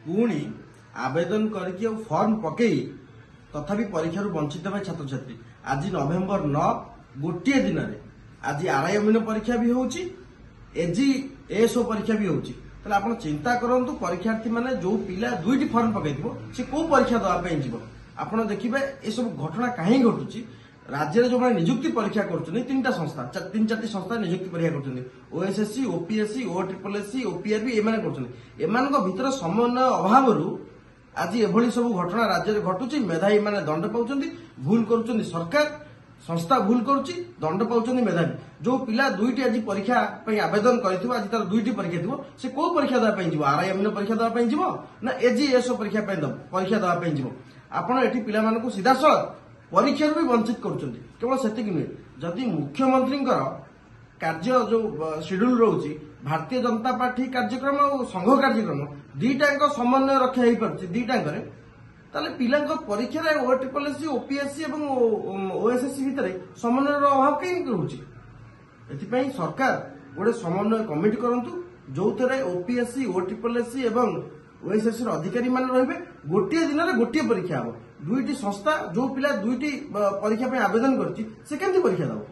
पुणी आवेदन करके फॉर्म पकई तथापि परीक्षा वंचित भाई छात्र छात्री आज नवेम्बर 9 गोटे दिन में आज आरआईएमएन परीक्षा भी होची एजीएसओ परीक्षा भी होची ताले आपण चिंता करंतु परीक्षार्थी माने जो पिला दुईटी फॉर्म पकईथिबो से को परीक्षा दवा पे जीवो आपण देखिबे ए सब घटना काहे घटुची राज्य जो मैंने निजुक्ति परीक्षा कर तीन संस्था तीन चार संस्था निजुक्ति परीक्षा कर ओएसएससी ओपीएससी ओट्रिपलएससी ओपीआरबी एम भीतर समन्वय अभाव आज एभली सब घटना राज्य में घटुची मेधावी माने दंड पाउछन्ती भूल करुछन्ती सरकार संस्था भूल करुची दंड पाउछन्ती मेधावी जो पिला दुईटी आज परीक्षा आवेदन कर आज तार दुईटी परीक्षा थी से को परीक्षा देवाई जीव आरआईएमएन परीक्षा देवाई जीव ना एजीएसओ परीक्षा देवाई जीव आपण एठी पिला मानकु सीधा सड़क परीक्षा भी वंचित करुछन्ती केवल सेतिक नुहे जदि मुख्यमंत्री कार्य जो शेड्यूल रोची भारतीय जनता पार्टी कार्यक्रम और संघ कार्यक्रम दीटा समन्वय रखा हो पार्टी दीटा ताले पिला परीक्षा ओट्रिपलएससी ओपीएससी और ओएसएससी भितर समन्वय अभाव कहीं रोचे एथि सरकार गोटे समन्वय कमिटी करंतु जो थे ओपीएससी ओट्रिपलएससी और ओएसएससी अधिकारी मान रहे गोटे दिन में गोटे परीक्षा हम दुईटी संस्था जो पिला दुईटी परीक्षा आवेदन करछि से केमती परीक्षा दब